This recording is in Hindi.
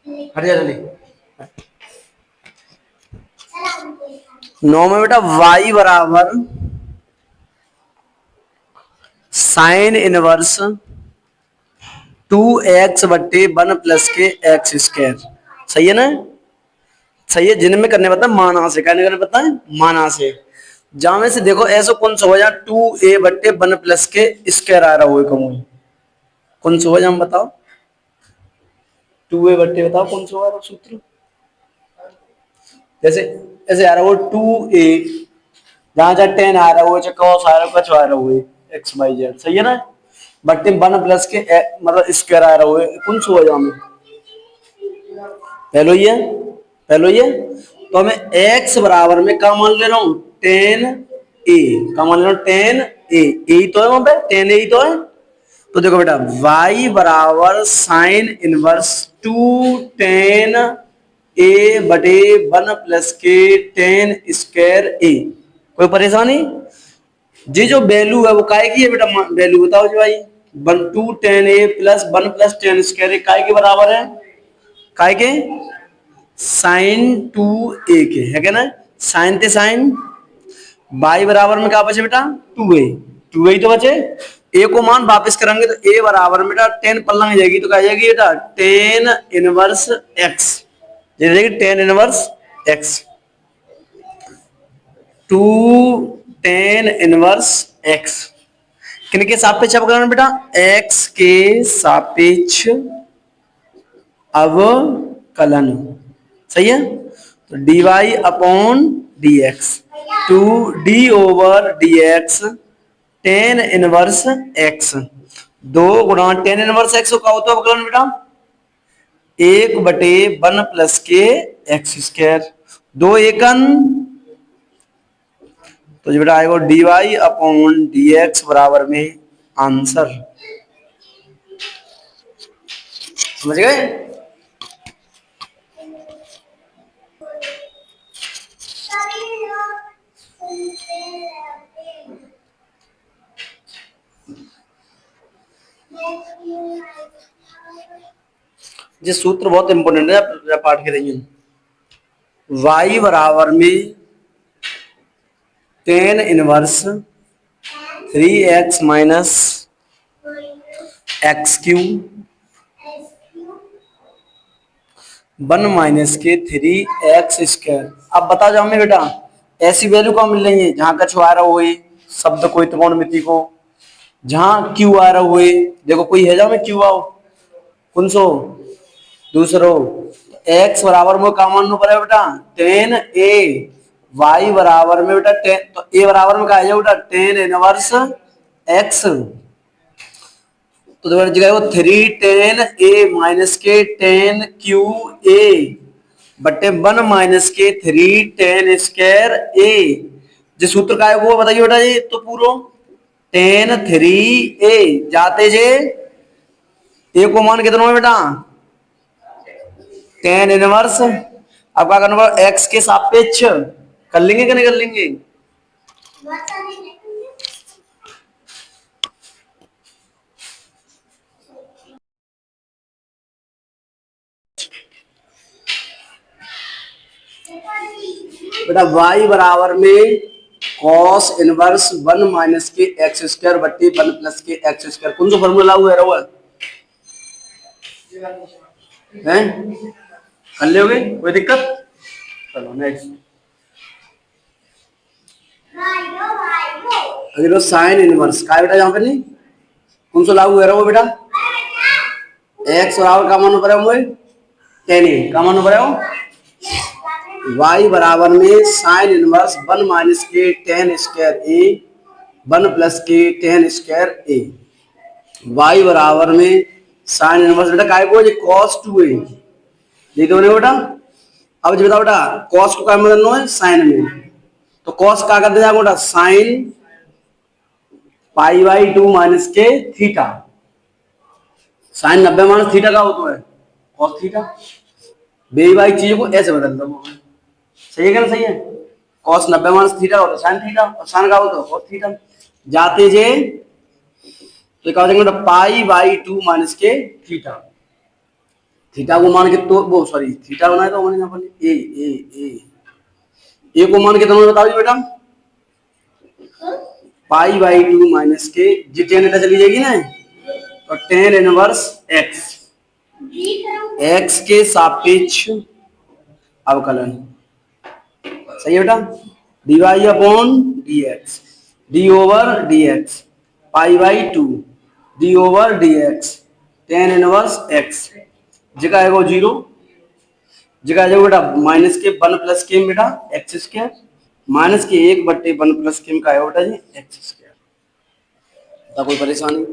हट जा जल्दी। 9 में बेटा y बराबर साइन इनवर्स 2x बट्टे 1 प्लस के एक्स स्क्वायर। सही है ना? सही है। जिनमें करने पता है माना से, कहने करने पता है माना से। जहां में से देखो ऐसा कौन सा हो जाए 2a बट्टे 1 प्लस के स्क्वायर आ रहा हो कमोई, कौन सा हो जाए बताओ? 2a बट्टे बताओ कौन सा हो रहा सूत्र? जैसे ऐसे आ रहा हो 2a, जहां जहां 10 आ रहा हो चाहे cos आ रहा हो कुछ आ रहा हो एक्स वाई जेड। सही है ना? बट्टे 1 प्लस के मतलब स्क्वायर आ रहा हो कौन सा हो जाए? पहलो ही है, पहलो ही है। तो हमें x बराबर में क्या मान ले रहा हूं 10a, क्या मान ले रहा हूं 10a, यही तो है वहां पे 10a ही तो है। तो देखो बेटा y बराबर साइन इनवर्स 2 10 a बटे 1 प्लस के 10 स्क्वायर a। कोई परेशानी? जी जो वैल्यू है वो काय की है बेटा? वैल्यू बताओ जी भाई। 1 2 10 a प्लस 1 प्लस 10 स्क्वायर काय के बराबर है? काय के? साइन 2a के है क्या ना? साइन थे साइन, y बराबर में क्या बचे बेटा 2a, 2a तो बचे। a को मान वापस करेंगे तो a बराबर में बेटा 10 पलंग जाएगी तो क्या जाएगी बेटा 10 इनवर्स x, ये जाएगी 10 इनवर्स x, 2 10 इनवर्स x। किनके सापेक्ष अवकलन बेटा? x के सापेक्ष अवकलन। सही है? तो dy upon dx, 2d over dx 10 inverse x, 2 गुणा 10 इनवर्स x का होता है अवकलन बेटा 1 बटे 1 प्लस के एक्स स्क्वायर, 2 एकन। तो जो बेटा आएगा dy अपॉन dx बराबर में आंसर। समझ गए? ये सूत्र बहुत इंपॉर्टेंट है पाठ के लिए। y बराबर में 10 inverse 3x minus x Q 1 minus के 3x स्क्वायर। अब बता जाओ मैं बेटा ऐसी वैल्यू कहाँ मिल रही है जहां का आ रहा हो शब्द कोई त्रिकोणमिति को, जहां क्यू आ रहा हो देखो कोई है जहां में क्यू आओ कौन सो दूसरो। x बराबर में का मान पड़ेगा बेटा 10a, y बराबर में बेटा 10, तो a बराबर में क्या है बेटा 10 इनवर्स x। तो जगह वो 3 10 a माइनस के 10 क्यू a बटे 1 माइनस के 3 10 स्क्वायर a। जो सूत्र का है वो बताइए बेटा ये तो पूरा 10 3 a जाते जे a को मान कितना है बेटा 10 इनवर्स। अब क्या करना पड़ेगा x के सापेक्ष कर लेंगे कि नहीं कर लेंगे? बेटा y बराबर में cos इनवर्स 1 माइनस के एक्स स्क्वायर बट्टी 1 प्लस के एक्स स्क्वायर कौन सा फॉर्मूला लागू है रहा है? कर लोगे कोई दिक्कत? चलो नेक्स्ट। अगर साइन इनवर्स का बेटा यहाँ पे नहीं कौन सा लागू है रहा बेटा x बराबर का मान पड़ेगा मुझे 10 का मान पड़ेगा y बराबर में साइन इनवर्स 1 माइनस के 10 स्क्वायर a 1 प्लस के 10 स्क्वायर a, y बराबर में साइन इनवर्स बेटा काय को cos 2a ये तो बेटा। अब जो बताओ बेटा cos को क्या मतलब है साइन में, तो cos क्या कर देगा बेटा साइन पाई बाई 2 माइनस के थीटा, साइन 90 माइनस थीटा का होता है cos थीटा। बेबाई चीजों को ऐसे बदल दो, सही है क्या? सही है। cos 90 माइनस थीटा होता है साइन थीटा और साइन का होता है cos थीटा। जाते जे तो क्या हो जाएगा पाई बाई 2 माइनस के थीटा, थीटा को मान के तो वो सॉरी थीटा बनाए तो मैंने यहाँ पर ए को मान के तुम्हें बताओ जी बेटा पाई/2 माइनस के जी टेन इधर चली जाएगी ना तो टेन इनवर्स एक्स के सापेक्ष अवकलन सही है बेटा dy upon dx D over dx पाई/2 D over dx tan inverse X जगह है वो 0 जगह आ जाएगा बेटा माइनस के 1 प्लस के बेटा एक्स स्क्वायर माइनस के 1/1 प्लस के का है बेटा जी एक्स स्क्वायर। कोई परेशानी